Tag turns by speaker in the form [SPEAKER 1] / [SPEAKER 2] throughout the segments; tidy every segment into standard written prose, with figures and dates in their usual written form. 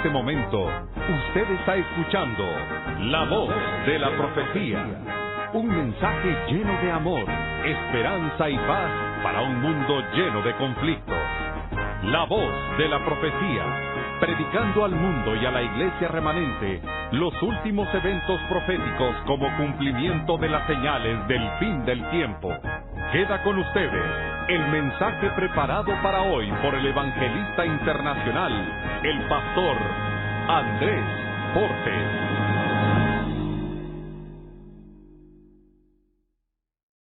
[SPEAKER 1] este momento, usted está escuchando La Voz de la Profecía. Un mensaje lleno de amor, esperanza y paz para un mundo lleno de conflictos. La Voz de la Profecía, predicando al mundo y a la iglesia remanente los últimos eventos proféticos como cumplimiento de las señales del fin del tiempo. Queda con ustedes el mensaje preparado para hoy por el evangelista internacional, el pastor Andrés Portes.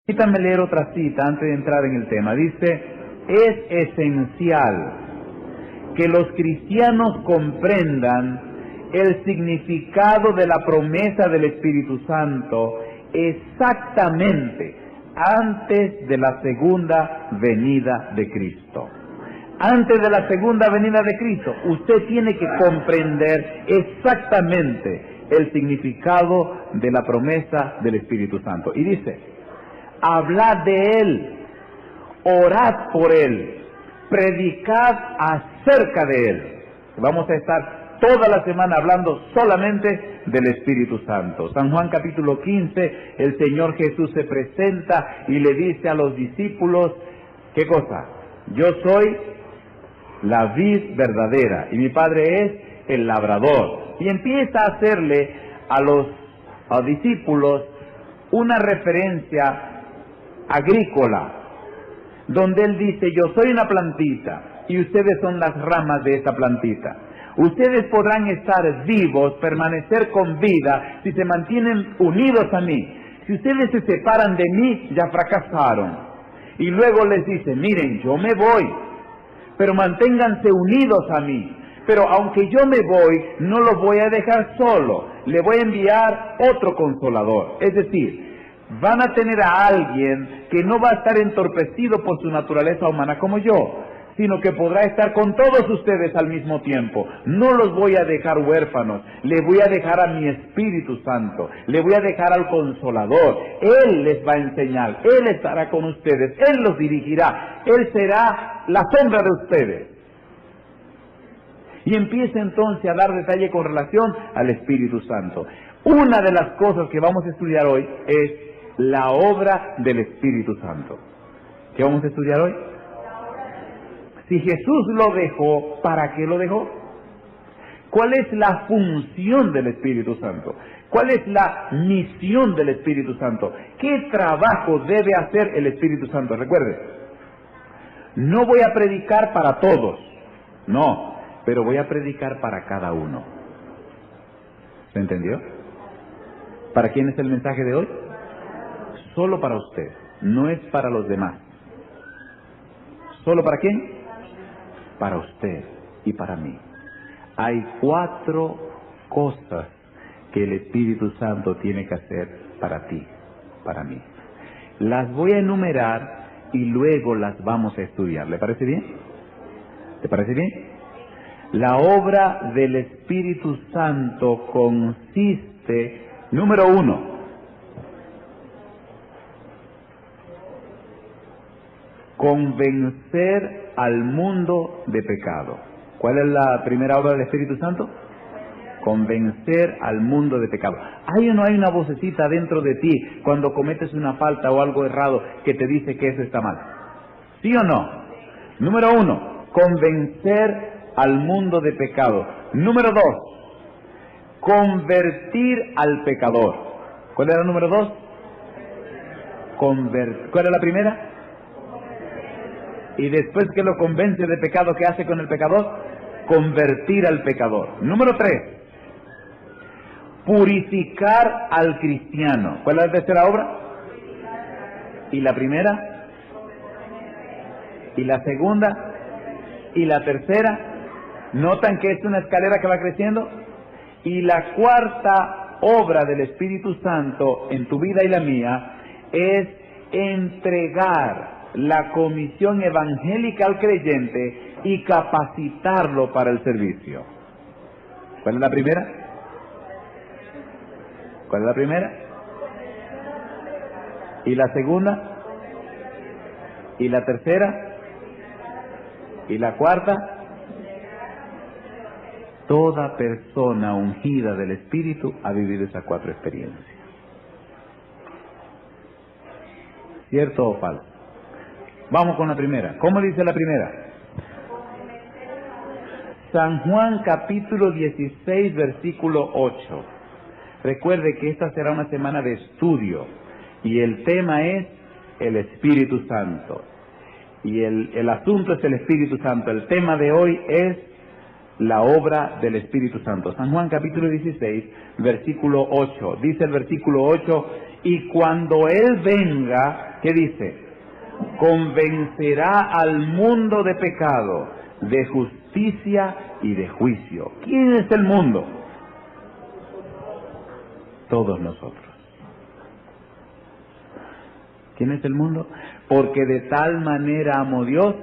[SPEAKER 2] Permítanme leer otra cita antes de entrar en el tema. Dice: es esencial que los cristianos comprendan el significado de la promesa del Espíritu Santo exactamente antes de la segunda venida de Cristo. Antes de la segunda venida de Cristo, usted tiene que comprender exactamente el significado de la promesa del Espíritu Santo. Y dice: hablad de Él, orad por Él, predicad acerca de Él. Vamos a estar toda la semana hablando solamente del Espíritu Santo. San Juan capítulo 15, el Señor Jesús se presenta y le dice a los discípulos, ¿qué cosa? Yo soy la vid verdadera y mi Padre es el labrador. Y empieza a hacerle a los discípulos una referencia agrícola, donde Él dice: yo soy una plantita y ustedes son las ramas de esa plantita. Ustedes podrán estar vivos, permanecer con vida, si se mantienen unidos a mí. Si ustedes se separan de mí, ya fracasaron. Y luego les dice: miren, yo me voy, pero manténganse unidos a mí. Pero aunque yo me voy, no los voy a dejar solo. Le voy a enviar otro consolador. Es decir, van a tener a alguien que no va a estar entorpecido por su naturaleza humana como yo, sino que podrá estar con todos ustedes al mismo tiempo. No los voy a dejar huérfanos, le voy a dejar a mi Espíritu Santo, le voy a dejar al Consolador. Él les va a enseñar, Él estará con ustedes, Él los dirigirá, Él será la sombra de ustedes. Y empieza entonces a dar detalle con relación al Espíritu Santo. Una de las cosas que vamos a estudiar hoy es la obra del Espíritu Santo. ¿Qué vamos a estudiar hoy? Si Jesús lo dejó, ¿para qué lo dejó? ¿Cuál es la función del Espíritu Santo? ¿Cuál es la misión del Espíritu Santo? ¿Qué trabajo debe hacer el Espíritu Santo? Recuerde, no voy a predicar para todos, no, pero voy a predicar para cada uno. ¿Se entendió? ¿Para quién es el mensaje de hoy? Solo para usted, no es para los demás. ¿Solo para quién? Para usted y para mí. Hay 4 cosas que el Espíritu Santo tiene que hacer para ti, para mí. Las voy a enumerar y luego las vamos a estudiar. ¿Le parece bien? ¿Le parece bien? La obra del Espíritu Santo consiste, número 1, convencer al mundo de pecado. ¿Cuál es la primera obra del Espíritu Santo? Convencer al mundo de pecado. ¿Hay o no hay una vocecita dentro de ti cuando cometes una falta o algo errado que te dice que eso está mal? ¿Sí o no? Número 1, convencer al mundo de pecado. Número 2, convertir al pecador. ¿Cuál era el número 2? ¿Cuál es la primera? Y después que lo convence de pecado, ¿qué hace con el pecador? Convertir al pecador. Número 3, purificar al cristiano. ¿Cuál es la tercera obra? ¿Y la primera? ¿Y la segunda? ¿Y la tercera? ¿Notan que es una escalera que va creciendo? Y la cuarta obra del Espíritu Santo en tu vida y la mía es entregar la comisión evangélica al creyente y capacitarlo para el servicio. ¿Cuál es la primera? ¿Cuál es la primera? ¿Y la segunda? ¿Y la tercera? ¿Y la cuarta? Toda persona ungida del Espíritu ha vivido esas 4 experiencias. ¿Cierto o falso? Vamos con la primera. ¿Cómo dice la primera? San Juan capítulo 16, versículo 8. Recuerde que esta será una semana de estudio y el tema es el Espíritu Santo. Y el asunto es el Espíritu Santo. El tema de hoy es la obra del Espíritu Santo. San Juan capítulo 16, versículo 8. Dice el versículo 8, y cuando Él venga, ¿qué dice? Convencerá al mundo de pecado, de justicia y de juicio. ¿Quién es el mundo? Todos nosotros. ¿Quién es el mundo? Porque de tal manera amó Dios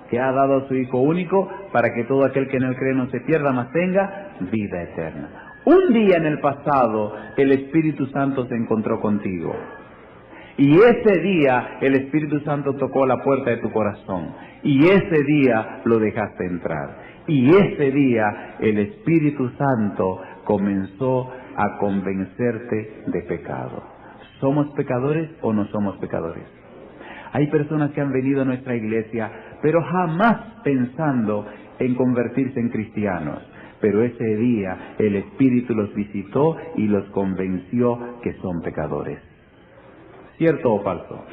[SPEAKER 2] que ha dado a su Hijo único para que todo aquel que en él cree no se pierda, mas tenga vida eterna. Un día en el pasado el Espíritu Santo se encontró contigo y ese día el Espíritu Santo tocó la puerta de tu corazón y ese día lo dejaste entrar y ese día el Espíritu Santo comenzó a convencerte de pecado. ¿Somos pecadores o no somos pecadores? Hay personas que han venido a nuestra iglesia pero jamás pensando en convertirse en cristianos. Pero ese día el Espíritu los visitó y los convenció que son pecadores. ¿Cierto o falso?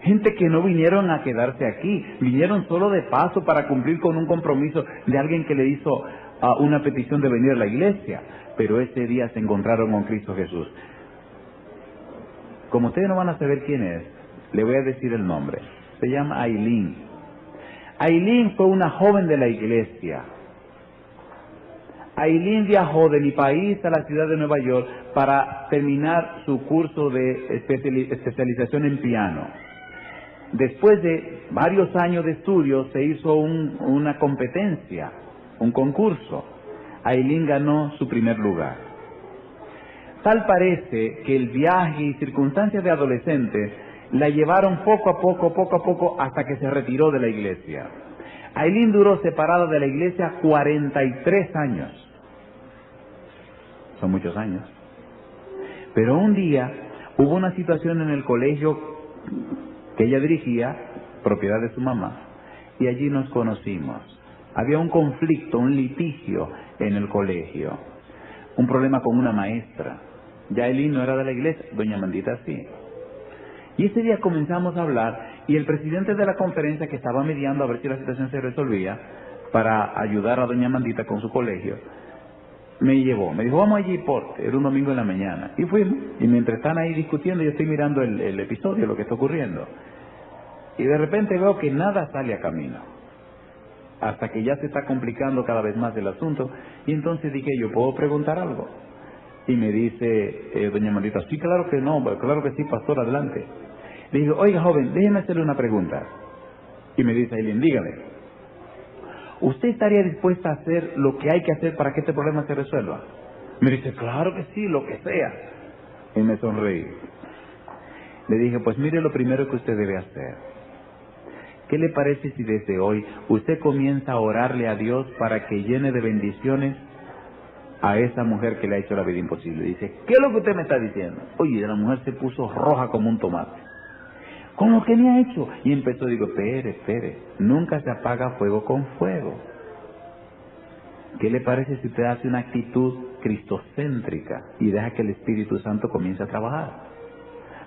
[SPEAKER 2] Gente que no vinieron a quedarse aquí, vinieron solo de paso para cumplir con un compromiso de alguien que le hizo una petición de venir a la iglesia. Pero ese día se encontraron con Cristo Jesús. Como ustedes no van a saber quién es, le voy a decir el nombre. Se llama Aileen. Aileen fue una joven de la iglesia. Aileen viajó de mi país a la ciudad de Nueva York para terminar su curso de especialización en piano. Después de varios años de estudio se hizo una competencia, un concurso. Aileen ganó su primer lugar. Tal parece que el viaje y circunstancias de adolescente la llevaron poco a poco, hasta que se retiró de la iglesia. Aileen duró separada de la iglesia 43 años. Son muchos años. Pero un día hubo una situación en el colegio que ella dirigía, propiedad de su mamá, y allí nos conocimos. Había un conflicto, un litigio en el colegio, un problema con una maestra. Ya Aileen no era de la iglesia, doña Mandita sí. Y ese día comenzamos a hablar y el presidente de la conferencia, que estaba mediando a ver si la situación se resolvía para ayudar a doña Mandita con su colegio, me llevó, me dijo, vamos allí, era un domingo en la mañana, y fuimos, y mientras están ahí discutiendo yo estoy mirando el episodio, lo que está ocurriendo, y de repente veo que nada sale a camino, hasta que ya se está complicando cada vez más el asunto, y entonces dije, ¿yo puedo preguntar algo? Y me dice doña Mandita, sí, claro que no, claro que sí, pastor, adelante. Le digo, oiga, joven, déjeme hacerle una pregunta. Y me dice Aileen, dígame, ¿usted estaría dispuesta a hacer lo que hay que hacer para que este problema se resuelva? Me dice, claro que sí, lo que sea. Y me sonreí. Le dije, pues mire lo primero que usted debe hacer. ¿Qué le parece si desde hoy usted comienza a orarle a Dios para que llene de bendiciones a esa mujer que le ha hecho la vida imposible? Dice, ¿qué es lo que usted me está diciendo? Oye, la mujer se puso roja como un tomate. ¿Con lo que me ha hecho? Y empezó, digo, espere, nunca se apaga fuego con fuego. ¿Qué le parece si usted hace una actitud cristocéntrica y deja que el Espíritu Santo comience a trabajar?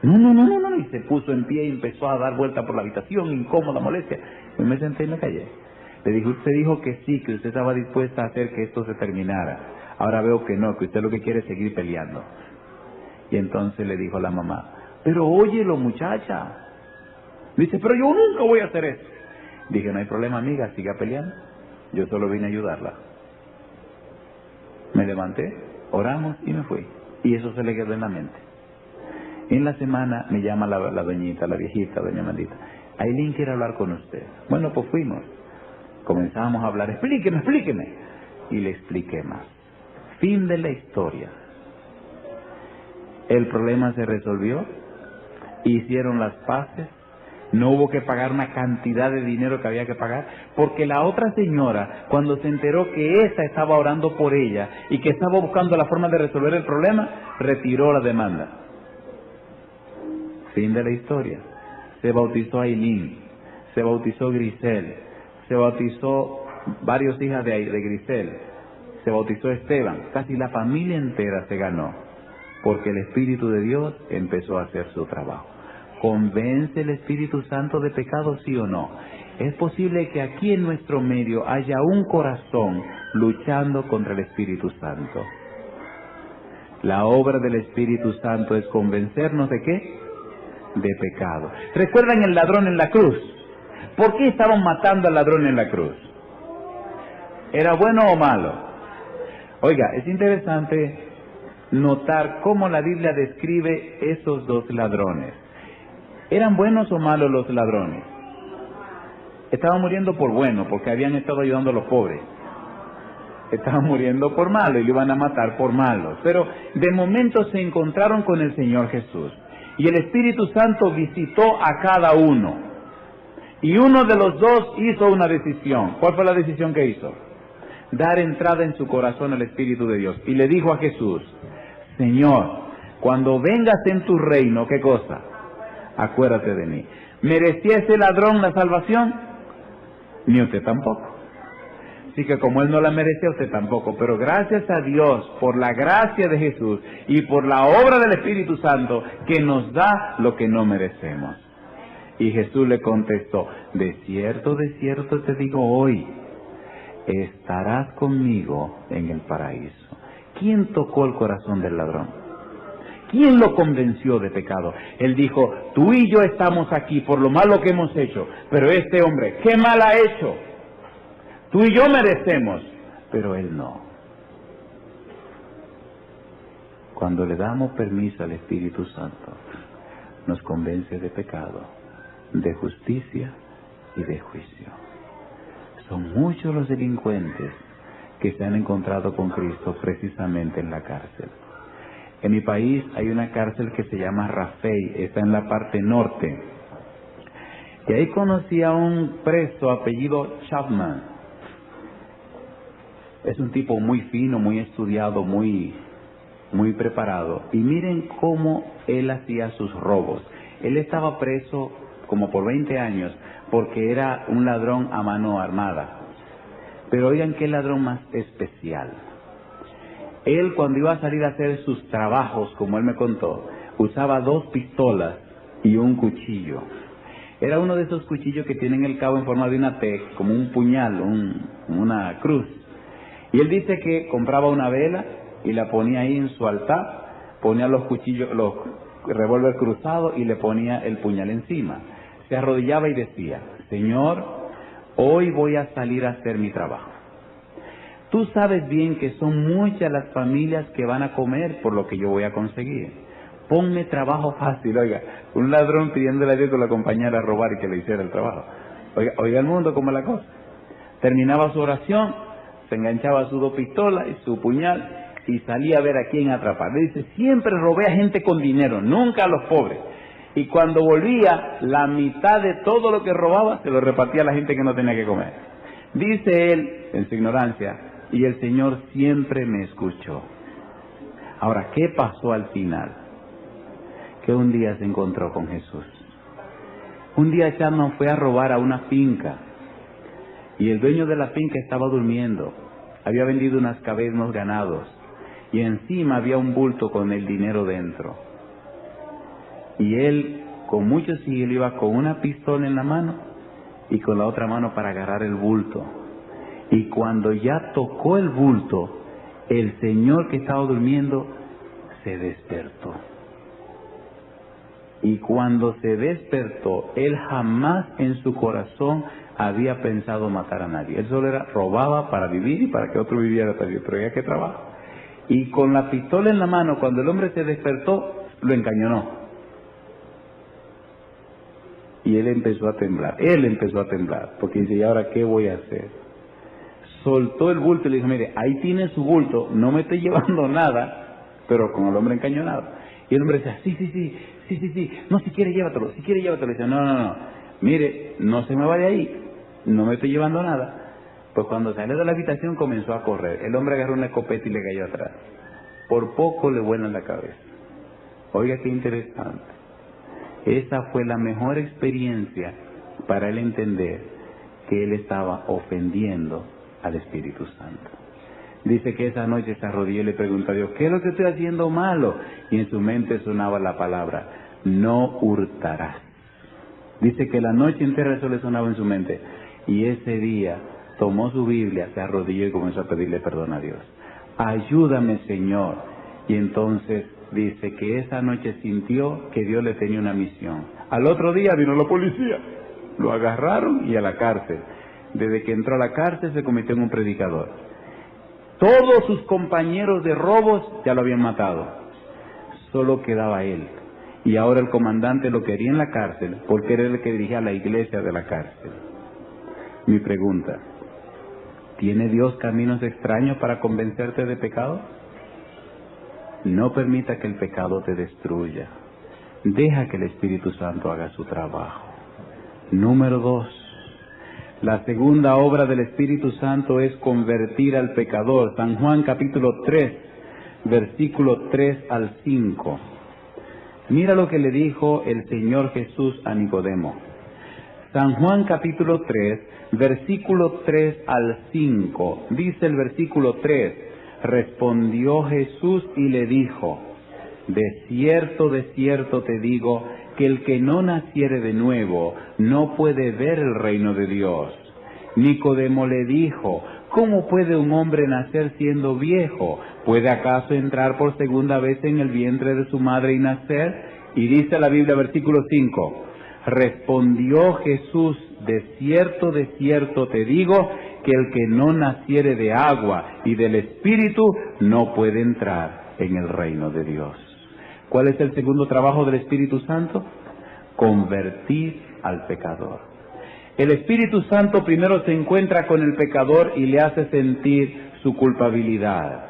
[SPEAKER 2] No, y se puso en pie y empezó a dar vuelta por la habitación, incómoda, molestia. Y me senté y me callé. Le dije, usted dijo que sí, que usted estaba dispuesta a hacer que esto se terminara. Ahora veo que no, que usted lo que quiere es seguir peleando. Y entonces le dijo a la mamá, pero óyelo, muchacha. Dice, pero yo nunca voy a hacer eso. Dije, no hay problema, amiga, siga peleando. Yo solo vine a ayudarla. Me levanté, oramos y me fui. Y eso se le quedó en la mente. En la semana me llama la doñita, la viejita, doña Mandita. Aileen quiere hablar con usted. Bueno, pues fuimos. Comenzamos a hablar, explíqueme. Y le expliqué más. Fin de la historia. El problema se resolvió, hicieron las paces, No hubo que pagar una cantidad de dinero que había que pagar, porque la otra señora, cuando se enteró que esta estaba orando por ella y que estaba buscando la forma de resolver el problema, retiró la demanda. Fin de la historia. Se bautizó Aileen, se bautizó Grisel, se bautizó varios hijas de Grisel, se bautizó Esteban. Casi la familia entera se ganó, porque el Espíritu de Dios empezó a hacer su trabajo. ¿Convence el Espíritu Santo de pecado, sí o no? Es posible que aquí en nuestro medio haya un corazón luchando contra el Espíritu Santo. La obra del Espíritu Santo es convencernos ¿de qué? De pecado. ¿Recuerdan el ladrón en la cruz? ¿Por qué estaban matando al ladrón en la cruz? ¿Era bueno o malo? Oiga, es interesante notar cómo la Biblia describe esos dos ladrones. ¿Eran buenos o malos los ladrones? Estaban muriendo por bueno, porque habían estado ayudando a los pobres. Estaban muriendo por malo y lo iban a matar por malo. Pero de momento se encontraron con el Señor Jesús. Y el Espíritu Santo visitó a cada uno. Y uno de los dos hizo una decisión. ¿Cuál fue la decisión que hizo? Dar entrada en su corazón al Espíritu de Dios. Y le dijo a Jesús: Señor, cuando vengas en tu reino, ¿qué cosa? Acuérdate de mí. ¿Merecía ese ladrón la salvación? Ni usted tampoco. Así que como él no la merecía, usted tampoco. Pero gracias a Dios por la gracia de Jesús y por la obra del Espíritu Santo que nos da lo que no merecemos. Y Jesús le contestó: de cierto te digo hoy, estarás conmigo en el paraíso. ¿Quién tocó el corazón del ladrón? ¿Quién lo convenció de pecado? Él dijo: tú y yo estamos aquí por lo malo que hemos hecho, pero este hombre, ¿qué mal ha hecho? Tú y yo merecemos, pero él no. Cuando le damos permiso al Espíritu Santo, nos convence de pecado, de justicia y de juicio. Son muchos los delincuentes que se han encontrado con Cristo precisamente en la cárcel. En mi país hay una cárcel que se llama Rafey, está en la parte norte. Y ahí conocí a un preso apellido Chapman. Es un tipo muy fino, muy estudiado, muy preparado. Y miren cómo él hacía sus robos. Él estaba preso como por 20 años porque era un ladrón a mano armada. Pero oigan qué ladrón más especial. Él, cuando iba a salir a hacer sus trabajos, como él me contó, usaba 2 pistolas y un cuchillo. Era uno de esos cuchillos que tienen el cabo en forma de una T, como un puñal, una cruz. Y él dice que compraba una vela y la ponía ahí en su altar, ponía los cuchillos, los revólver cruzados y le ponía el puñal encima. Se arrodillaba y decía: Señor, hoy voy a salir a hacer mi trabajo. Tú sabes bien que son muchas las familias que van a comer por lo que yo voy a conseguir. Ponme trabajo fácil. Oiga, un ladrón pidiéndole a Dios que lo acompañara a robar y que le hiciera el trabajo. Oiga el mundo como la cosa. Terminaba su oración, se enganchaba sus 2 pistolas y su puñal y salía a ver a quién atrapar. Le dice: siempre robé a gente con dinero, nunca a los pobres. Y cuando volvía, la mitad de todo lo que robaba se lo repartía a la gente que no tenía que comer. Dice él, en su ignorancia: y el Señor siempre me escuchó. Ahora, ¿qué pasó al final? Que un día se encontró con Jesús. Un día Chapman fue a robar a una finca y el dueño de la finca estaba durmiendo. Había vendido unos ganados y encima había un bulto con el dinero dentro. Y él, con mucho sigilo, iba con una pistola en la mano y con la otra mano para agarrar el bulto. Y cuando ya tocó el bulto, el señor que estaba durmiendo se despertó. Y cuando se despertó, él jamás en su corazón había pensado matar a nadie. Él solo robaba para vivir y para que otro viviera también, pero ya que trabajo. Y con la pistola en la mano, cuando el hombre se despertó, lo encañonó. Y él empezó a temblar, porque dice: ¿y ahora qué voy a hacer? Soltó el bulto y le dijo: mire, ahí tiene su bulto, no me estoy llevando nada, pero con el hombre encañonado. Y el hombre decía: sí, no, si quiere llévatelo. Dice: no, mire, no se me vaya ahí, no me estoy llevando nada. Pues cuando salió de la habitación comenzó a correr. El hombre agarró una escopeta y le cayó atrás. Por poco le vuela en la cabeza. Oiga, qué interesante. Esa fue la mejor experiencia para él entender que él estaba ofendiendo al Espíritu Santo. Dice que esa noche se arrodilló y le preguntó a Dios, ¿qué es lo que estoy haciendo malo? Y en su mente sonaba la palabra, no hurtarás. Dice que la noche entera eso le sonaba en su mente. Y ese día tomó su Biblia, se arrodilló y comenzó a pedirle perdón a Dios. Ayúdame, Señor. Y entonces dice que esa noche sintió que Dios le tenía una misión. Al otro día vino la policía, lo agarraron y a la cárcel. Desde que entró a la cárcel se convirtió en un predicador. Todos sus compañeros de robos ya lo habían matado. Solo quedaba él. Y ahora el comandante lo quería en la cárcel porque era el que dirigía la iglesia de la cárcel. Mi pregunta, ¿tiene Dios caminos extraños para convencerte de pecado? No permita que el pecado te destruya. Deja que el Espíritu Santo haga su trabajo. Número 2. La segunda obra del Espíritu Santo es convertir al pecador. San Juan capítulo 3, versículo 3 al 5. Mira lo que le dijo el Señor Jesús a Nicodemo. San Juan capítulo 3, versículo 3 al 5. Dice el versículo 3, respondió Jesús y le dijo, de cierto te digo, que el que no naciere de nuevo no puede ver el reino de Dios. Nicodemo le dijo, ¿cómo puede un hombre nacer siendo viejo? ¿Puede acaso entrar por segunda vez en el vientre de su madre y nacer? Y dice la Biblia, versículo 5, respondió Jesús, de cierto te digo, que el que no naciere de agua y del Espíritu no puede entrar en el reino de Dios. ¿Cuál es el segundo trabajo del Espíritu Santo? Convertir al pecador. El Espíritu Santo primero se encuentra con el pecador y le hace sentir su culpabilidad.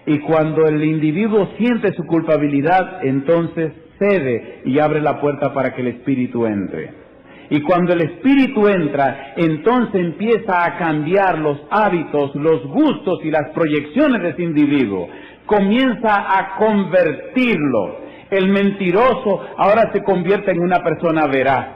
[SPEAKER 2] Y cuando el individuo siente su culpabilidad, entonces cede y abre la puerta para que el Espíritu entre. Y cuando el Espíritu entra, entonces empieza a cambiar los hábitos, los gustos y las proyecciones de ese individuo. Comienza a convertirlo. El mentiroso ahora se convierte en una persona veraz.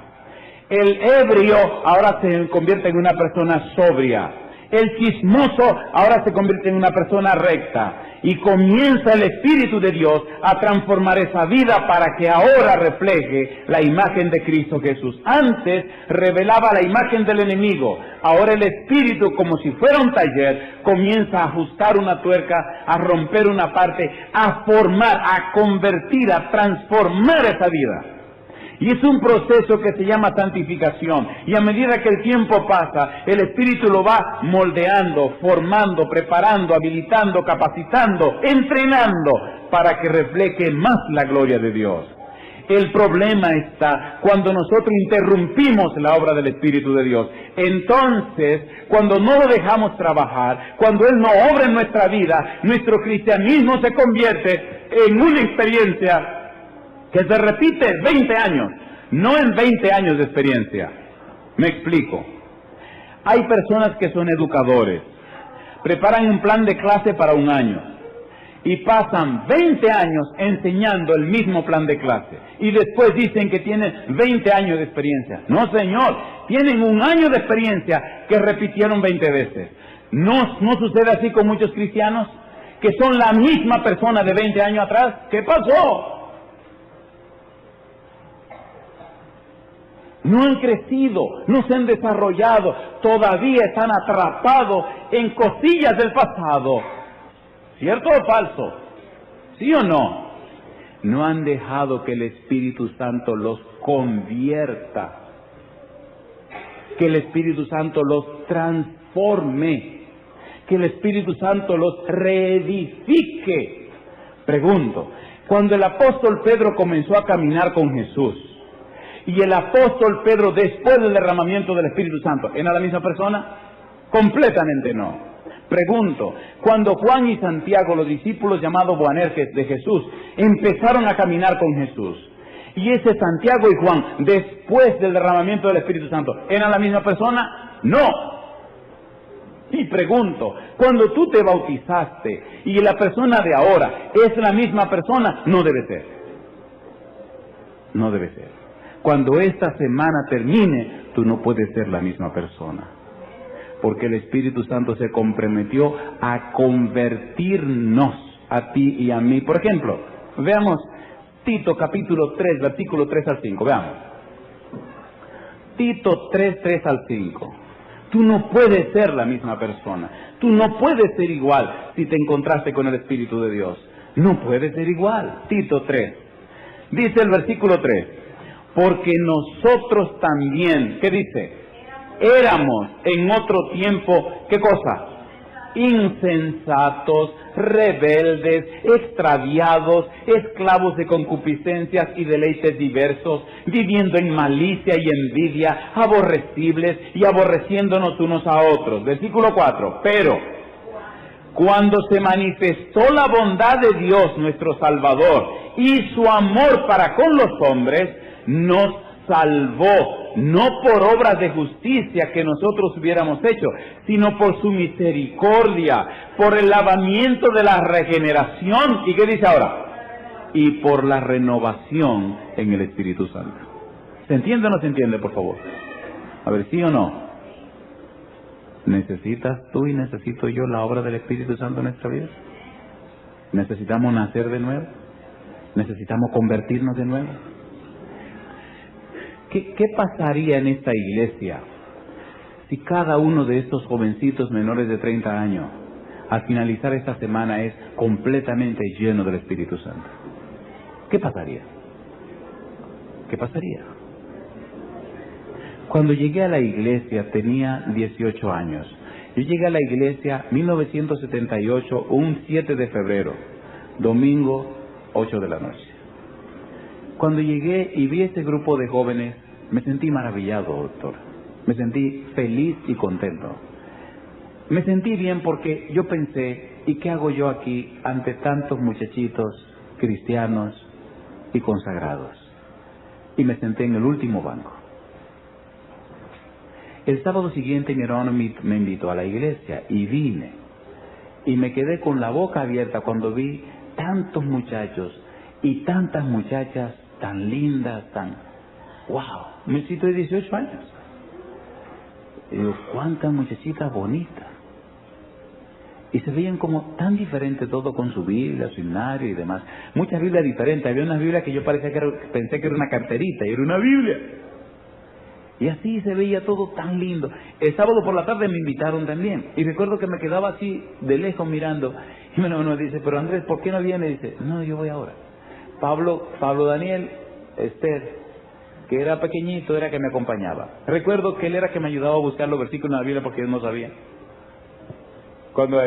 [SPEAKER 2] El ebrio ahora se convierte en una persona sobria. El chismoso ahora se convierte en una persona recta. Y comienza el Espíritu de Dios a transformar esa vida para que ahora refleje la imagen de Cristo Jesús. Antes revelaba la imagen del enemigo. Ahora el Espíritu, como si fuera un taller, comienza a ajustar una tuerca, a romper una parte, a formar, a convertir, a transformar esa vida. Y es un proceso que se llama santificación. Y a medida que el tiempo pasa, el Espíritu lo va moldeando, formando, preparando, habilitando, capacitando, entrenando para que refleje más la gloria de Dios. El problema está cuando nosotros interrumpimos la obra del Espíritu de Dios. Entonces, cuando no lo dejamos trabajar, cuando Él no obra en nuestra vida, nuestro cristianismo se convierte en una experiencia que se repite 20 años, no en 20 años de experiencia. Me explico. Hay personas que son educadores, preparan un plan de clase para un año y pasan 20 años enseñando el mismo plan de clase y después dicen que tienen 20 años de experiencia. No, señor, tienen un año de experiencia que repitieron 20 veces. ¿No sucede así con muchos cristianos que son la misma persona de 20 años atrás? ¿Qué pasó? No han crecido, no se han desarrollado, todavía están atrapados en cosillas del pasado. ¿Cierto o falso? ¿Sí o no? No han dejado que el Espíritu Santo los convierta, que el Espíritu Santo los transforme, que el Espíritu Santo los reedifique. Pregunto, cuando el apóstol Pedro comenzó a caminar con Jesús, y el apóstol Pedro después del derramamiento del Espíritu Santo, ¿era la misma persona? Completamente no. Pregunto, cuando Juan y Santiago, los discípulos llamados Boanerges de Jesús, empezaron a caminar con Jesús, Y ese Santiago y Juan, después del derramamiento del Espíritu Santo, ¿eran la misma persona? No. Y pregunto, cuando tú te bautizaste y la persona de ahora es la misma persona, no debe ser. No debe ser. Cuando esta semana termine, tú no puedes ser la misma persona. Porque el Espíritu Santo se comprometió a convertirnos a ti y a mí. Por ejemplo, veamos Tito capítulo 3, versículo 3 al 5. Veamos. Tito 3, 3 al 5. Tú no puedes ser la misma persona. Tú no puedes ser igual si te encontraste con el Espíritu de Dios. No puedes ser igual. Tito 3. Dice el versículo 3. Porque nosotros también, ¿qué dice? Éramos en otro tiempo, ¿qué cosa? Insensatos, rebeldes, extraviados, esclavos de concupiscencias y deleites diversos, viviendo en malicia y envidia, aborrecibles y aborreciéndonos unos a otros. Versículo 4. Pero cuando se manifestó la bondad de Dios nuestro Salvador y su amor para con los hombres, nos salvó, no por obras de justicia que nosotros hubiéramos hecho, sino por su misericordia, por el lavamiento de la regeneración. ¿Y qué dice ahora? Y por la renovación en el Espíritu Santo. ¿Se entiende o no se entiende, por favor? A ver, ¿sí o no? ¿Necesitas tú y necesito yo la obra del Espíritu Santo en nuestra vida? ¿Necesitamos nacer de nuevo? ¿Necesitamos convertirnos de nuevo? ¿Qué pasaría en esta iglesia si cada uno de estos jovencitos menores de 30 años, al finalizar esta semana, es completamente lleno del Espíritu Santo? ¿Qué pasaría? ¿Qué pasaría? Cuando llegué a la iglesia tenía 18 años. Yo llegué a la iglesia 1978, un 7 de febrero, domingo, 8 de la noche. Cuando llegué y vi este grupo de jóvenes, me sentí maravillado, doctor. Me sentí feliz y contento. Me sentí bien porque yo pensé, ¿y qué hago yo aquí ante tantos muchachitos cristianos y consagrados? Y me senté en el último banco. El sábado siguiente mi hermano me invitó a la iglesia y vine. Y me quedé con la boca abierta cuando vi tantos muchachos y tantas muchachas tan lindas, tan... ¡Wow! Me cito de 18 años. Y digo, cuántas muchachitas bonitas. Y se veían como tan diferentes todo con su Biblia, su himnario y demás. Muchas Biblias diferentes. Había una Biblia que yo pensé que era una carterita y era una Biblia. Y así se veía todo tan lindo. El sábado por la tarde me invitaron también. Y recuerdo que me quedaba así de lejos mirando. Y uno dice, pero Andrés, ¿por qué no viene? Y dice, no, yo voy ahora. Pablo Daniel, Esther, que era pequeñito, era que me acompañaba. Recuerdo que él era que me ayudaba a buscar los versículos en la Biblia porque él no sabía. Cuando,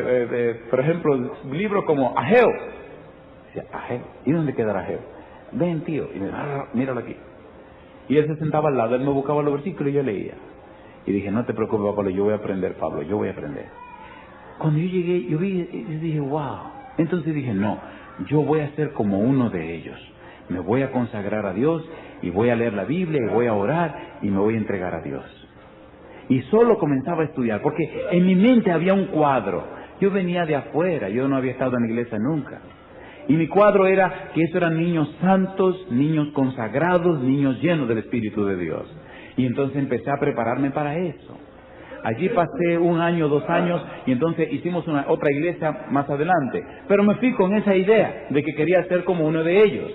[SPEAKER 2] por ejemplo, libros como Ageo. Decía, Ageo, ¿y dónde quedará Ageo? Ven, tío, y míralo aquí. Y él se sentaba al lado, él me buscaba los versículos y yo leía. Y dije, no te preocupes, Pablo, yo voy a aprender, Pablo, yo voy a aprender. Cuando yo llegué, yo vi y dije, wow. Entonces dije, no, yo voy a ser como uno de ellos. Me voy a consagrar a Dios y voy a leer la Biblia y voy a orar y me voy a entregar a Dios. Y solo comenzaba a estudiar, porque en mi mente había un cuadro. Yo venía de afuera, yo no había estado en la iglesia nunca. Y mi cuadro era que esos eran niños santos, niños consagrados, niños llenos del Espíritu de Dios. Y entonces empecé a prepararme para eso. Allí pasé 1 año, 2 años, y entonces hicimos otra iglesia más adelante. Pero me fui con esa idea de que quería ser como uno de ellos.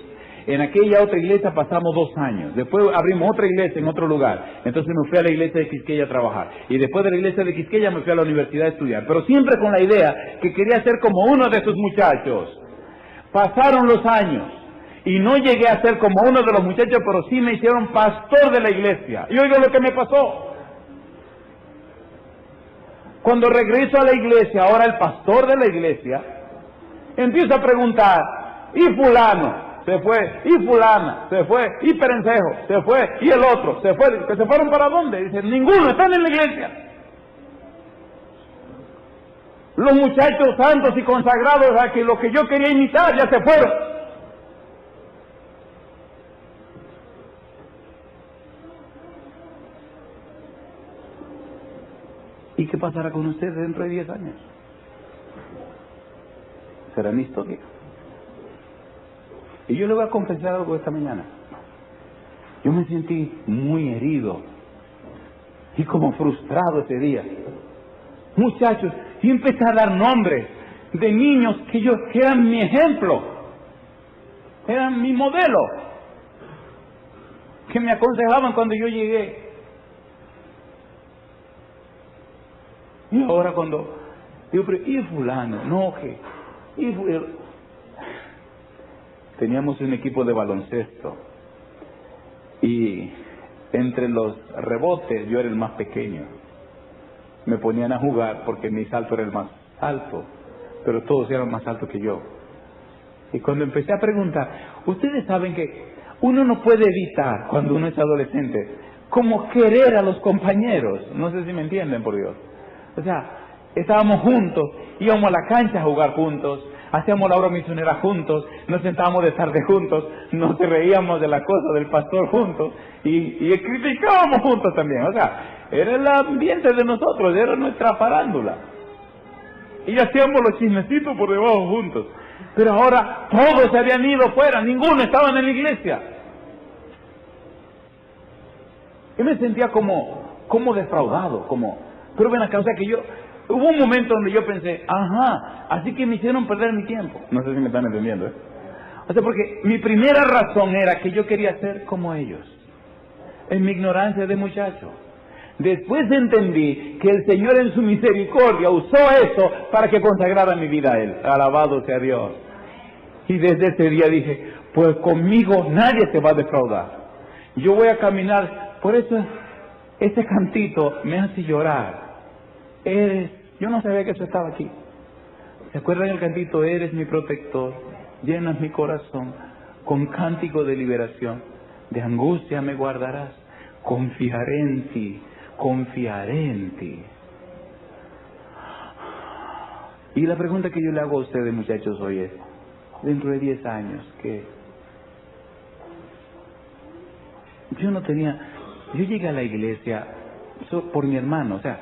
[SPEAKER 2] En aquella otra iglesia pasamos 2 años. Después abrimos otra iglesia en otro lugar. Entonces me fui a la iglesia de Quisqueya a trabajar. Y después de la iglesia de Quisqueya me fui a la universidad a estudiar. Pero siempre con la idea que quería ser como uno de esos muchachos. Pasaron los años y no llegué a ser como uno de los muchachos, pero sí me hicieron pastor de la iglesia. Y oiga lo que me pasó. Cuando regreso a la iglesia, ahora el pastor de la iglesia, empiezo a preguntar, ¿y fulano? Se fue, y fulana, se fue, y Perencejo, se fue, y el otro, se fue. ¿Que se fueron para dónde? Dicen, ninguno, están en la iglesia. Los muchachos santos y consagrados a que lo que yo quería imitar ya se fueron. ¿Y qué pasará con ustedes dentro de 10 años? Será mi historia. Y yo le voy a confesar algo esta mañana. Yo me sentí muy herido y como frustrado ese día. Muchachos, y empecé a dar nombres de niños que eran mi ejemplo, eran mi modelo, que me aconsejaban cuando yo llegué. Y ahora cuando digo, pero ¿y fulano? No, que teníamos un equipo de baloncesto y entre los rebotes yo era el más pequeño. Me ponían a jugar porque mi salto era el más alto, pero todos eran más altos que yo. Y cuando empecé a preguntar, ustedes saben que uno no puede evitar, cuando uno es adolescente, como querer a los compañeros. No sé si me entienden, por Dios. O sea, estábamos juntos, íbamos a la cancha a jugar juntos, hacíamos la obra misionera juntos, nos sentábamos de tarde juntos, nos reíamos de la cosa del pastor juntos y criticábamos juntos también. O sea, era el ambiente de nosotros, era nuestra farándula. Y hacíamos los chismecitos por debajo juntos. Pero ahora todos se habían ido fuera, ninguno estaba en la iglesia. Y me sentía como defraudado, pero ven acá, o sea que hubo un momento donde yo pensé, así que me hicieron perder mi tiempo. No sé si me están entendiendo, ¿eh? O sea, porque mi primera razón era que yo quería ser como ellos, en mi ignorancia de muchacho. Después entendí que el Señor en su misericordia usó eso para que consagrara mi vida a Él. Alabado sea Dios. Y desde ese día dije, pues conmigo nadie se va a defraudar. Yo voy a caminar, por eso ese cantito me hace llorar. Yo no sabía que eso estaba aquí. ¿Se acuerdan el cantito? Eres mi protector, llenas mi corazón con cántico de liberación, de angustia me guardarás, confiaré en ti. Confiaré en ti. Y la pregunta que yo le hago a ustedes, muchachos, hoy es, dentro de 10 años, ¿qué? Yo llegué a la iglesia por mi hermano, o sea,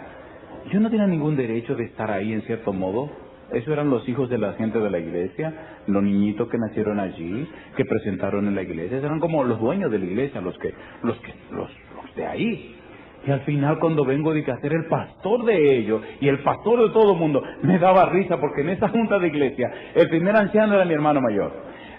[SPEAKER 2] yo no tenía ningún derecho de estar ahí en cierto modo. Esos eran los hijos de la gente de la iglesia, los niñitos que nacieron allí, que presentaron en la iglesia, eran como los dueños de la iglesia, los de ahí. Y al final cuando vengo de ser el pastor de ellos y el pastor de todo el mundo, me daba risa porque en esa junta de iglesia el primer anciano era mi hermano mayor,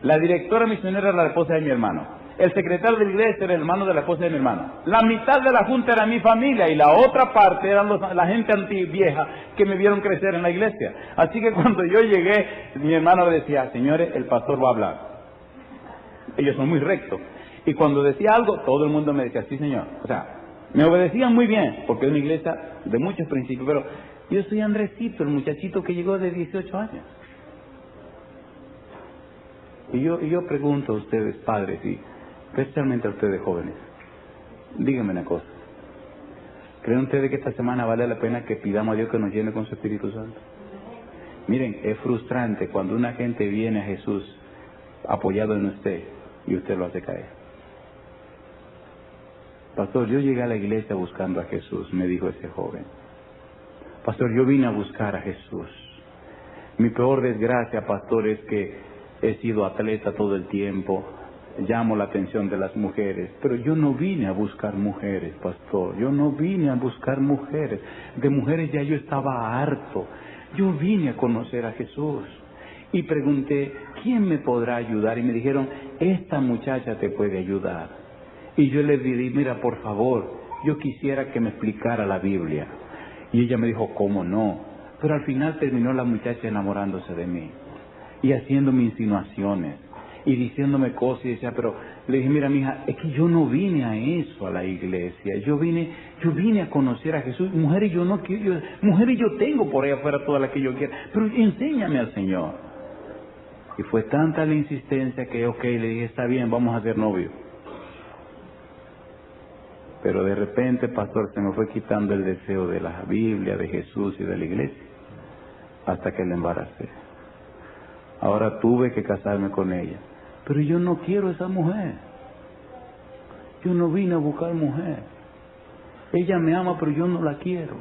[SPEAKER 2] la directora misionera era la esposa de mi hermano, el secretario de la iglesia era el hermano de la esposa de mi hermano, la mitad de la junta era mi familia y la otra parte eran la gente antivieja que me vieron crecer en la iglesia. Así que cuando yo llegué, mi hermano le decía, señores, el pastor va a hablar. Ellos son muy rectos. Y cuando decía algo, todo el mundo me decía, sí señor. O sea, me obedecían muy bien, porque es una iglesia de muchos principios, pero yo soy Andresito, el muchachito que llegó de 18 años. Y yo pregunto a ustedes, padres, y especialmente a ustedes jóvenes, díganme una cosa. ¿Creen ustedes que esta semana vale la pena que pidamos a Dios que nos llene con su Espíritu Santo? Miren, es frustrante cuando una gente viene a Jesús apoyado en usted y usted lo hace caer. Pastor, yo llegué a la iglesia buscando a Jesús, me dijo ese joven. Pastor, yo vine a buscar a Jesús. Mi peor desgracia, pastor, es que he sido atleta todo el tiempo, llamo la atención de las mujeres, pero yo no vine a buscar mujeres, pastor, yo no vine a buscar mujeres. De mujeres ya yo estaba harto. Yo vine a conocer a Jesús. Y pregunté, ¿quién me podrá ayudar? Y me dijeron, esta muchacha te puede ayudar. Y yo le dije, mira, por favor, yo quisiera que me explicara la Biblia. Y ella me dijo, ¿cómo no? Pero al final terminó la muchacha enamorándose de mí y haciéndome insinuaciones y diciéndome cosas. Y decía, pero le dije, mira, mija, es que yo no vine a eso, a la iglesia. Yo vine a conocer a Jesús. Mujeres yo no quiero, mujeres yo tengo por ahí afuera todas las que yo quiera, pero enséñame al Señor. Y fue tanta la insistencia que, le dije, está bien, vamos a ser novios. Pero de repente, pastor, se me fue quitando el deseo de la Biblia, de Jesús y de la iglesia, hasta que la embaracé. Ahora tuve que casarme con ella. Pero yo no quiero esa mujer. Yo no vine a buscar mujer. Ella me ama, pero yo no la quiero.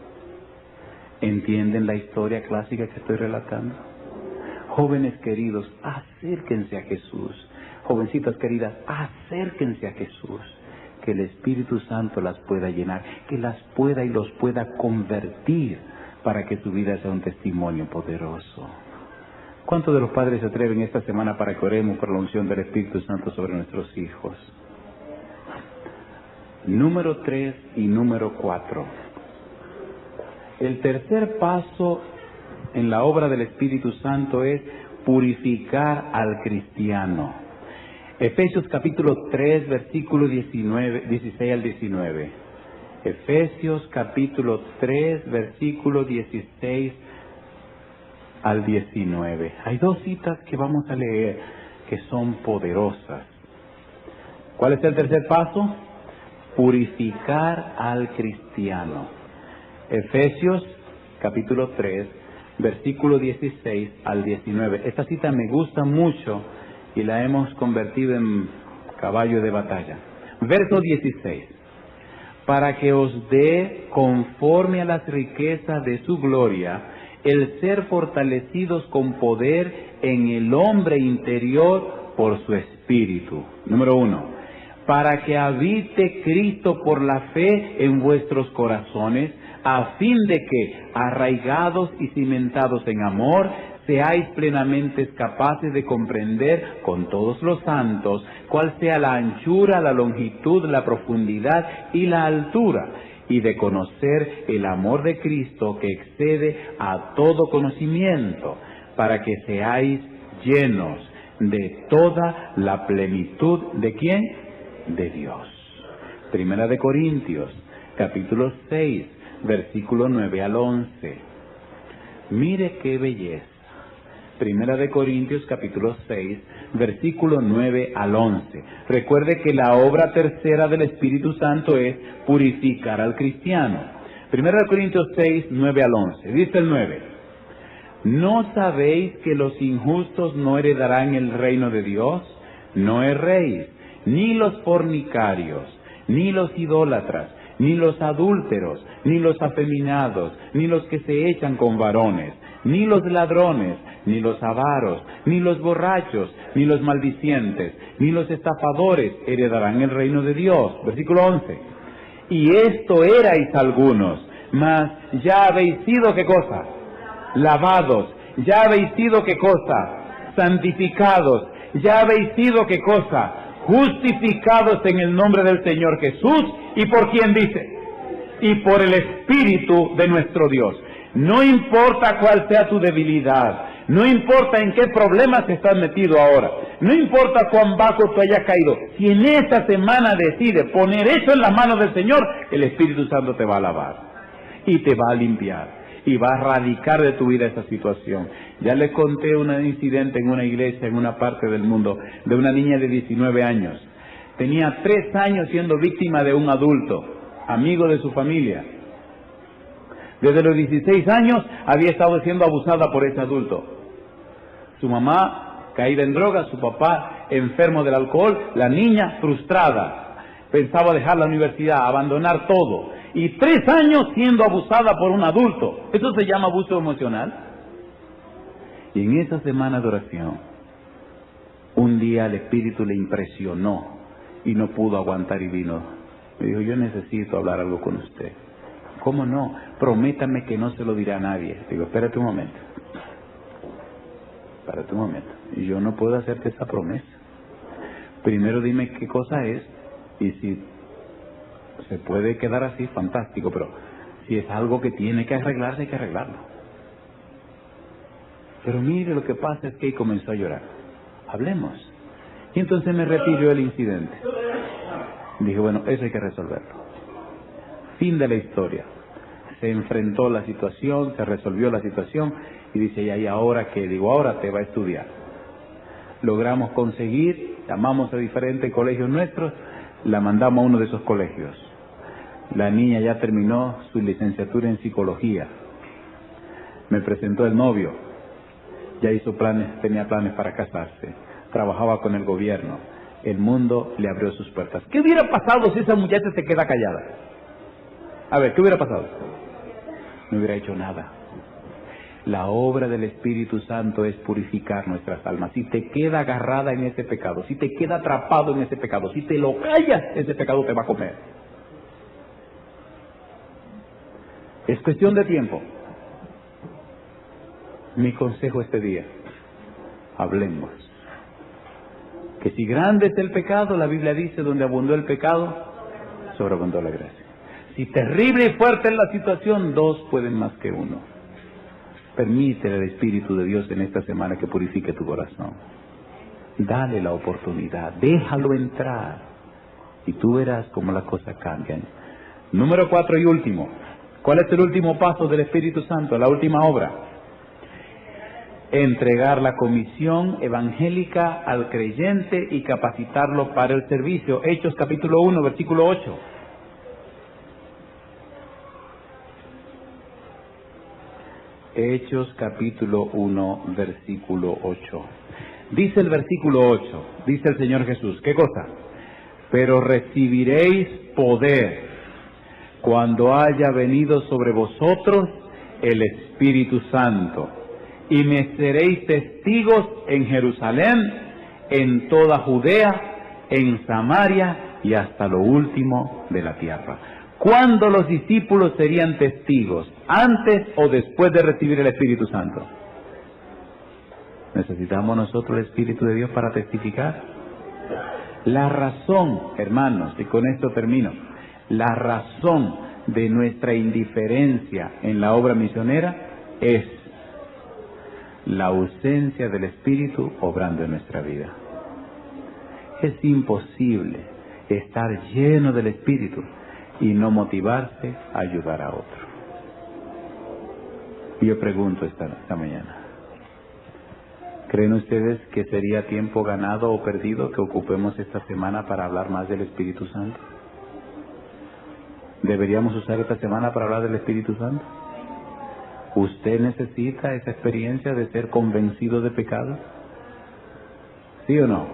[SPEAKER 2] ¿Entienden la historia clásica que estoy relatando? Jóvenes queridos, acérquense a Jesús. Jovencitas queridas, acérquense a Jesús. Que el Espíritu Santo las pueda llenar, que las pueda y los pueda convertir para que su vida sea un testimonio poderoso. ¿Cuántos de los padres se atreven esta semana para que oremos por la unción del Espíritu Santo sobre nuestros hijos? Número 3 y número 4. El tercer paso en la obra del Espíritu Santo es purificar al cristiano. Efesios capítulo 3, versículo 16 al 19. Efesios capítulo 3, versículo 16 al 19. Hay dos citas que vamos a leer que son poderosas. ¿Cuál es el tercer paso? Purificar al cristiano. Efesios capítulo 3, versículo 16 al 19. Esta cita me gusta mucho y la hemos convertido en caballo de batalla. Verso 16. Para que os dé, conforme a las riquezas de su gloria, el ser fortalecidos con poder en el hombre interior por su espíritu. Número 1. Para que habite Cristo por la fe en vuestros corazones, a fin de que, arraigados y cimentados en amor, seáis plenamente capaces de comprender con todos los santos cuál sea la anchura, la longitud, la profundidad y la altura, y de conocer el amor de Cristo que excede a todo conocimiento, para que seáis llenos de toda la plenitud ¿de quién? De Dios. Primera de Corintios, capítulo 6, versículo 9 al 11. Mire qué belleza. Primera de Corintios, capítulo 6, versículo 9 al 11. Recuerde que la obra tercera del Espíritu Santo es purificar al cristiano. Primera de Corintios 6, 9 al 11. Dice el 9. ¿No sabéis que los injustos no heredarán el reino de Dios? No erréis, ni los fornicarios, ni los idólatras, ni los adúlteros, ni los afeminados, ni los que se echan con varones, ni los ladrones, ni los avaros, ni los borrachos, ni los maldicientes, ni los estafadores heredarán el reino de Dios. Versículo 11. Y esto erais algunos, mas ya habéis sido, ¿qué cosa? Lavados. Ya habéis sido, ¿qué cosa? Santificados. Ya habéis sido, ¿qué cosa? Justificados en el nombre del Señor Jesús. ¿Y por quién dice? Y por el Espíritu de nuestro Dios. No importa cuál sea tu debilidad, no importa en qué problemas estás metido ahora, no importa cuán bajo tú hayas caído, si en esta semana decides poner eso en las manos del Señor, el Espíritu Santo te va a lavar y te va a limpiar y va a erradicar de tu vida esa situación. Ya les conté un incidente en una iglesia en una parte del mundo de una niña de 19 años. Tenía 3 años siendo víctima de un adulto, amigo de su familia. Desde los 16 años había estado siendo abusada por ese adulto. Su mamá caída en drogas, su papá enfermo del alcohol, la niña frustrada. Pensaba dejar la universidad, abandonar todo. Y 3 años siendo abusada por un adulto. ¿Eso se llama abuso emocional? Y en esa semana de oración, un día el Espíritu le impresionó y no pudo aguantar y vino. Me dijo, yo necesito hablar algo con usted. ¿Cómo no? Prométame que no se lo dirá a nadie. Digo, espérate un momento. Espérate un momento. Yo no puedo hacerte esa promesa. Primero dime qué cosa es y si se puede quedar así, fantástico, pero si es algo que tiene que arreglarse, hay que arreglarlo. Pero mire, lo que pasa es que comenzó a llorar. Hablemos. Y entonces me refirió el incidente. Dije, bueno, eso hay que resolverlo. Fin de la historia. Se enfrentó la situación, se resolvió la situación y dice, ¿y ahora qué? Digo, ahora te va a estudiar. Logramos conseguir, llamamos a diferentes colegios nuestros, la mandamos a uno de esos colegios. La niña ya terminó su licenciatura en psicología. Me presentó el novio, ya hizo planes, tenía planes para casarse, trabajaba con el gobierno. El mundo le abrió sus puertas. ¿Qué hubiera pasado si esa muchacha se queda callada? A ver, ¿qué hubiera pasado? No hubiera hecho nada. La obra del Espíritu Santo es purificar nuestras almas. Si te queda agarrada en ese pecado, si te queda atrapado en ese pecado, si te lo callas, ese pecado te va a comer. Es cuestión de tiempo. Mi consejo este día, hablemos. Que si grande es el pecado, la Biblia dice, donde abundó el pecado, sobreabundó la gracia. Si terrible y fuerte es la situación, dos pueden más que uno. Permítele al Espíritu de Dios en esta semana que purifique tu corazón. Dale la oportunidad, déjalo entrar y tú verás cómo las cosas cambian. Número 4 y último. ¿Cuál es el último paso del Espíritu Santo? La última obra. Entregar la comisión evangélica al creyente y capacitarlo para el servicio. Hechos capítulo 1, versículo 8. Hechos capítulo 1, versículo 8. Dice el versículo 8, dice el Señor Jesús, ¿qué cosa? Pero recibiréis poder cuando haya venido sobre vosotros el Espíritu Santo, y me seréis testigos en Jerusalén, en toda Judea, en Samaria y hasta lo último de la tierra. ¿Cuándo los discípulos serían testigos? ¿Antes o después de recibir el Espíritu Santo? ¿Necesitamos nosotros el Espíritu de Dios para testificar? La razón, hermanos, y con esto termino, la razón de nuestra indiferencia en la obra misionera es la ausencia del Espíritu obrando en nuestra vida. Es imposible estar lleno del Espíritu y no motivarse a ayudar a otro. Y yo pregunto esta mañana, ¿creen ustedes que sería tiempo ganado o perdido que ocupemos esta semana para hablar más del Espíritu Santo? ¿Deberíamos usar esta semana para hablar del Espíritu Santo? ¿Usted necesita esa experiencia de ser convencido de pecado? ¿Sí o no?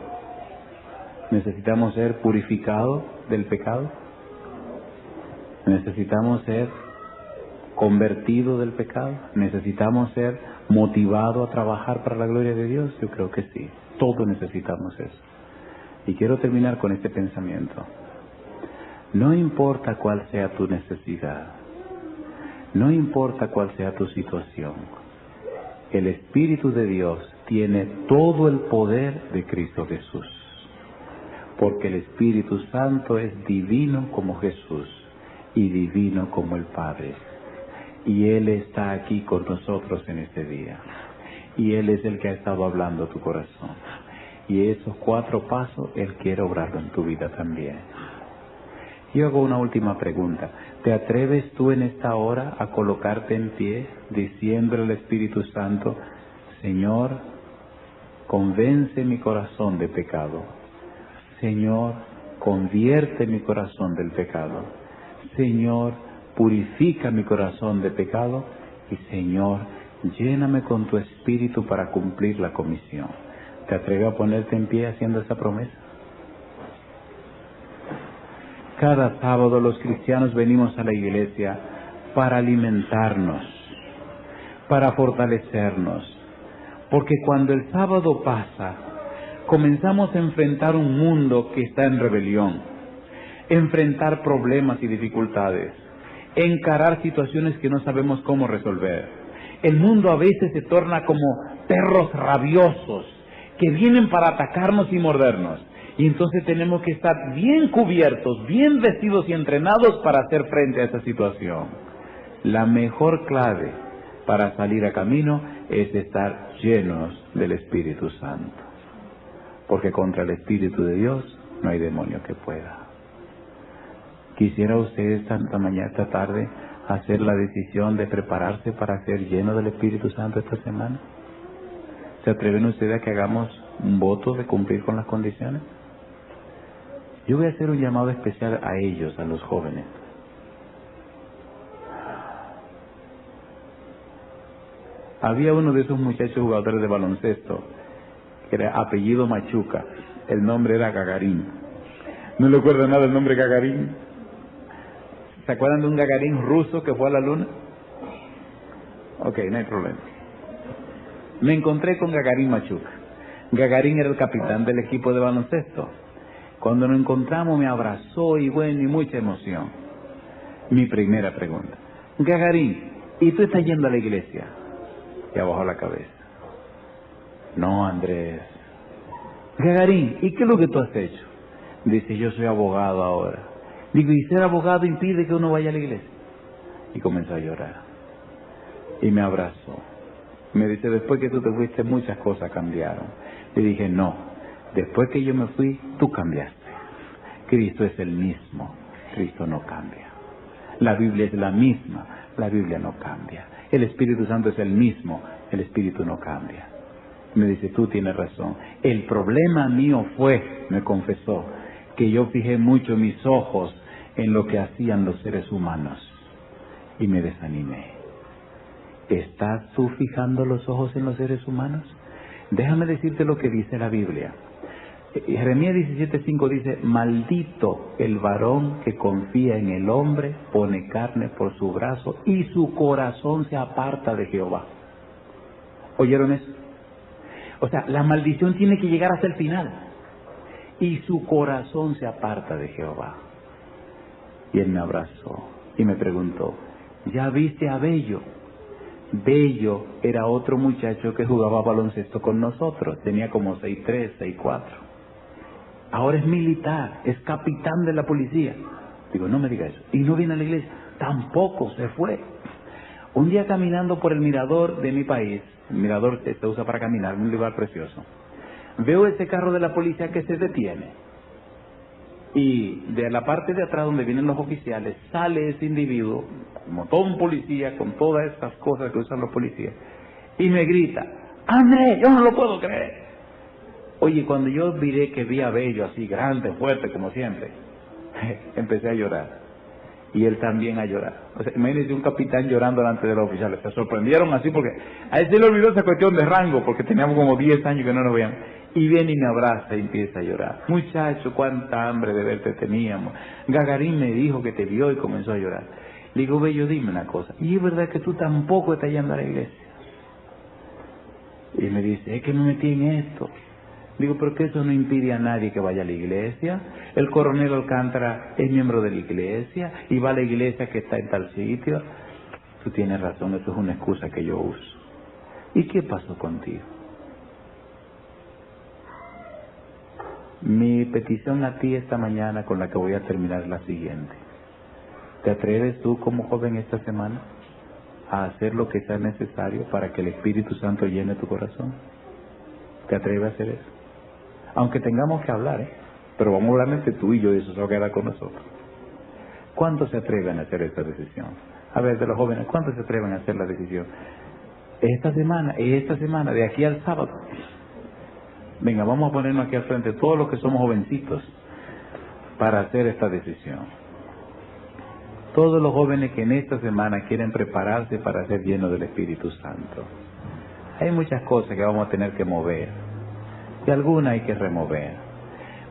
[SPEAKER 2] ¿Necesitamos ser purificados del pecado? ¿Necesitamos ser convertidos del pecado? ¿Necesitamos ser motivados a trabajar para la gloria de Dios? Yo creo que sí. Todos necesitamos eso. Y quiero terminar con este pensamiento. No importa cuál sea tu necesidad, no importa cuál sea tu situación, el Espíritu de Dios tiene todo el poder de Cristo Jesús, porque el Espíritu Santo es divino como Jesús y divino como el Padre, y Él está aquí con nosotros en este día, y Él es el que ha estado hablando a tu corazón, y esos 4 pasos Él quiere obrarlo en tu vida también. Yo hago una última pregunta. ¿Te atreves tú en esta hora a colocarte en pie diciéndole al Espíritu Santo, Señor, convence mi corazón de pecado? Señor, convierte mi corazón del pecado. Señor, purifica mi corazón de pecado. Y Señor, lléname con tu Espíritu para cumplir la comisión. ¿Te atreves a ponerte en pie haciendo esa promesa? Cada sábado los cristianos venimos a la iglesia para alimentarnos, para fortalecernos, porque cuando el sábado pasa, comenzamos a enfrentar un mundo que está en rebelión, enfrentar problemas y dificultades, encarar situaciones que no sabemos cómo resolver. El mundo a veces se torna como perros rabiosos que vienen para atacarnos y mordernos. Y entonces tenemos que estar bien cubiertos, bien vestidos y entrenados para hacer frente a esa situación. La mejor clave para salir a camino es estar llenos del Espíritu Santo. Porque contra el Espíritu de Dios no hay demonio que pueda. ¿Quisiera usted esta mañana, esta tarde, hacer la decisión de prepararse para ser lleno del Espíritu Santo esta semana? ¿Se atreven ustedes a que hagamos un voto de cumplir con las condiciones? Yo voy a hacer un llamado especial a ellos, a los jóvenes. Había uno de esos muchachos jugadores de baloncesto, que era apellido Machuca, el nombre era Gagarín. ¿No le acuerdo nada del nombre Gagarín? ¿Se acuerdan de un Gagarín ruso que fue a la luna? Ok, no hay problema. Me encontré con Gagarin Machuca. Gagarin era el capitán del equipo de baloncesto. Cuando nos encontramos me abrazó y bueno, y mucha emoción. Mi primera pregunta: Gagarin, ¿y tú estás yendo a la iglesia? Y abajó la cabeza. No, Andrés. Gagarin, ¿y qué es lo que tú has hecho? Dice, yo soy abogado ahora. Digo, ¿y ser abogado impide que uno vaya a la iglesia? Y comenzó a llorar. Y me abrazó. Me dice, después que tú te fuiste, muchas cosas cambiaron. Le dije, no, después que yo me fui, tú cambiaste. Cristo es el mismo, Cristo no cambia. La Biblia es la misma, la Biblia no cambia. El Espíritu Santo es el mismo, el Espíritu no cambia. Me dice, tú tienes razón. El problema mío fue, me confesó, que yo fijé mucho mis ojos en lo que hacían los seres humanos y me desanimé. ¿Estás tú fijando los ojos en los seres humanos? Déjame decirte lo que dice la Biblia. Jeremías 17:5 dice, maldito el varón que confía en el hombre, pone carne por su brazo y su corazón se aparta de Jehová. ¿Oyeron eso? O sea, la maldición tiene que llegar hasta el final. Y su corazón se aparta de Jehová. Y él me abrazó y me preguntó, ¿ya viste a Bello? Bello era otro muchacho que jugaba baloncesto con nosotros. Tenía como 6'3", 6'4". Ahora es militar, es capitán de la policía. Digo, no me diga eso. Y no viene a la iglesia. Tampoco se fue. Un día caminando por el mirador de mi país, el mirador se usa para caminar, un lugar precioso, veo ese carro de la policía que se detiene. Y de la parte de atrás donde vienen los oficiales, sale ese individuo, como todo un policía, con todas estas cosas que usan los policías, y me grita, ¡Andrés, yo no lo puedo creer! Oye, cuando yo miré que vi a Bello así, grande, fuerte, como siempre, empecé a llorar. Y él también a llorar. O sea, imagínense un capitán llorando delante de los oficiales. Se sorprendieron así porque a él se le olvidó esa cuestión de rango, porque teníamos como 10 años que no nos veíamos. Y viene y me abraza y empieza a llorar. Muchacho, cuánta hambre de verte teníamos. Gagarin me dijo que te vio y comenzó a llorar. Le digo, Bello, dime una cosa. ¿Y es verdad que tú tampoco estás yendo a la iglesia? Y me dice, es que me metí en esto. Digo, pero que eso no impide a nadie que vaya a la iglesia. El coronel Alcántara es miembro de la iglesia y va a la iglesia que está en tal sitio. Tú tienes razón, eso es una excusa que yo uso. ¿Y qué pasó contigo? Mi petición a ti esta mañana, con la que voy a terminar, es la siguiente. ¿Te atreves tú como joven esta semana a hacer lo que sea necesario para que el Espíritu Santo llene tu corazón? ¿Te atreves a hacer eso? Aunque tengamos que hablar, pero vamos a hablar entre tú y yo y eso se va a quedar con nosotros. ¿Cuántos se atreven a hacer esta decisión? A ver, de los jóvenes, ¿cuántos se atreven a hacer la decisión? Esta semana, de aquí al sábado. Venga, vamos a ponernos aquí al frente todos los que somos jovencitos para hacer esta decisión. Todos los jóvenes que en esta semana quieren prepararse para ser llenos del Espíritu Santo. Hay muchas cosas que vamos a tener que mover y algunas hay que remover.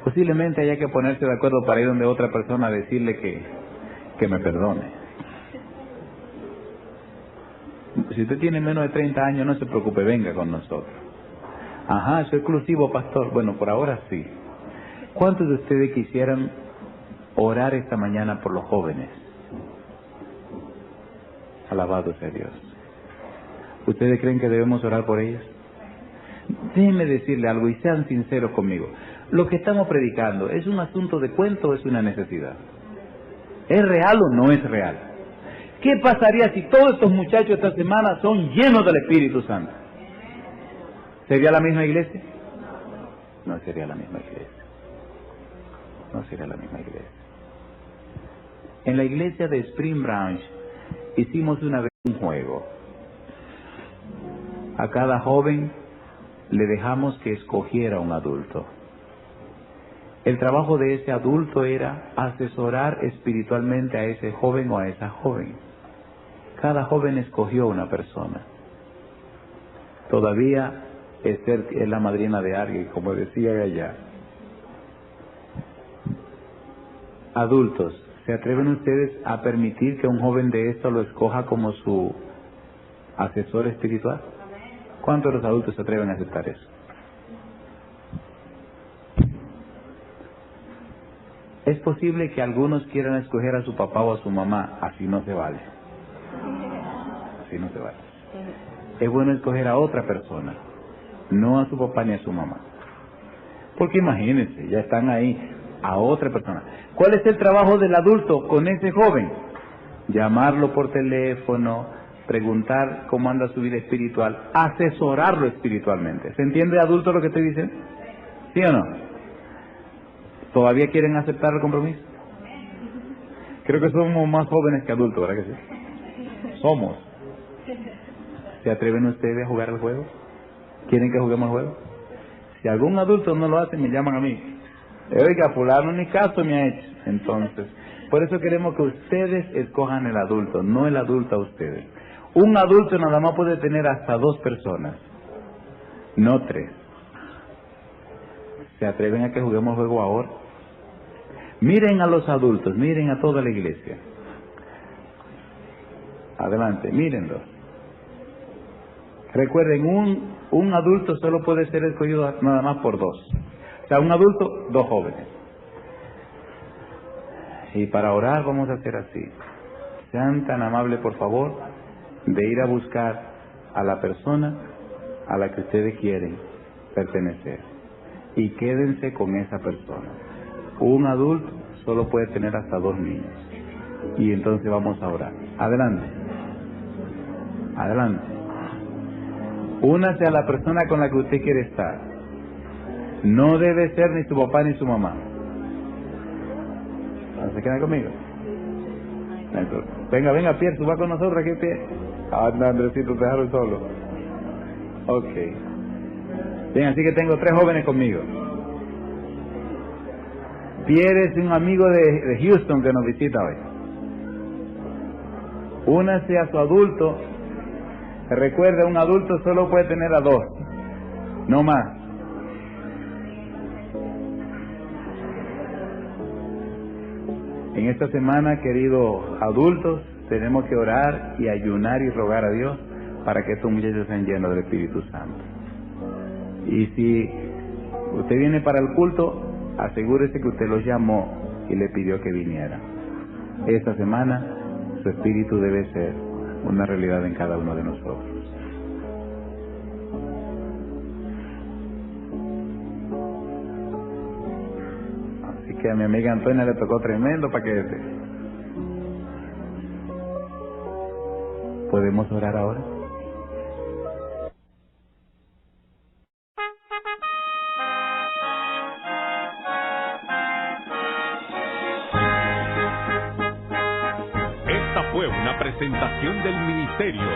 [SPEAKER 2] Posiblemente haya que ponerse de acuerdo para ir donde otra persona a decirle que me perdone. Si usted tiene menos de 30 años, no se preocupe, venga con nosotros. Ajá, soy exclusivo, pastor. Bueno, por ahora sí. ¿Cuántos de ustedes quisieran orar esta mañana por los jóvenes? Alabado sea Dios. ¿Ustedes creen que debemos orar por ellos? Déjenme decirle algo y sean sinceros conmigo. Lo que estamos predicando, ¿es un asunto de cuento o es una necesidad? ¿Es real o no es real? ¿Qué pasaría si todos estos muchachos esta semana son llenos del Espíritu Santo? ¿Sería la misma iglesia? No sería la misma iglesia. No sería la misma iglesia. En la iglesia de Spring Branch hicimos una vez un juego. A cada joven le dejamos que escogiera un adulto. El trabajo de ese adulto era asesorar espiritualmente a ese joven o a esa joven. Cada joven escogió una persona. Todavía Esther es la madrina de alguien, como decía allá. Adultos, ¿se atreven ustedes a permitir que un joven de esto lo escoja como su asesor espiritual? ¿Cuántos de los adultos se atreven a aceptar eso? Es posible que algunos quieran escoger a su papá o a su mamá. Así no se vale. Así no se vale. Es bueno escoger a otra persona, no a su papá ni a su mamá. Porque imagínense, ya están ahí, a otra persona. ¿Cuál es el trabajo del adulto con ese joven? Llamarlo por teléfono, preguntar cómo anda su vida espiritual, asesorarlo espiritualmente. ¿Se entiende, adulto, lo que estoy diciendo? ¿Sí o no? ¿Todavía quieren aceptar el compromiso? Creo que somos más jóvenes que adultos, ¿verdad que sí? Somos. ¿Se atreven ustedes a jugar el juego? ¿Quieren que juguemos el juego? Si algún adulto no lo hace, me llaman a mí. Oiga, fulano ni caso me ha hecho. Entonces, por eso queremos que ustedes escojan el adulto, no el adulto a ustedes. Un adulto nada más puede tener hasta 2 personas, no 3. ¿Se atreven a que juguemos el juego ahora? Miren a los adultos, miren a toda la iglesia. Adelante, mírenlos. Recuerden, un adulto solo puede ser escogido nada más por 2. O sea, un adulto, 2 jóvenes. Y para orar vamos a hacer así. Sean tan amables, por favor, de ir a buscar a la persona a la que ustedes quieren pertenecer. Y quédense con esa persona. Un adulto solo puede tener hasta 2 niños. Y entonces vamos a orar. Adelante. Adelante. Únase a la persona con la que usted quiere estar. No debe ser ni su papá ni su mamá. ¿Se quedan conmigo? Venga, Pierre, suba con nosotros aquí, Pierre. Anda, Andresito, te dejaron solo. Ok. Bien, así que tengo 3 jóvenes conmigo. Pierre es un amigo de Houston que nos visita hoy. Únase a su adulto. Recuerda, un adulto solo puede tener a 2, no más. En esta semana, queridos adultos, tenemos que orar y ayunar y rogar a Dios para que estos muchachos sean llenos del Espíritu Santo. Y si usted viene para el culto, asegúrese que usted los llamó y le pidió que viniera. Esta semana, su espíritu debe ser una realidad en cada uno de nosotros. Así que a mi amiga Antonia le tocó tremendo paquete. ¿Podemos orar ahora?
[SPEAKER 1] Fue una presentación del ministerio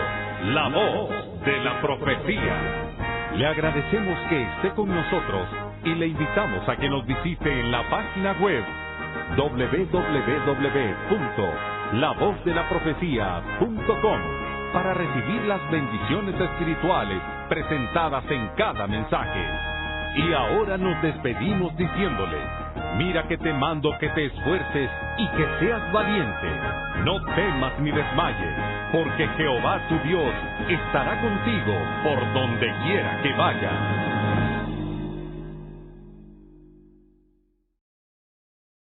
[SPEAKER 1] La Voz de la Profecía. Le agradecemos que esté con nosotros y le invitamos a que nos visite en la página web www.lavozdelaprófecia.com para recibir las bendiciones espirituales presentadas en cada mensaje. Y ahora nos despedimos diciéndole: mira que te mando que te esfuerces y que seas valiente. No temas ni desmayes, porque Jehová tu Dios estará contigo por donde quiera que vayas.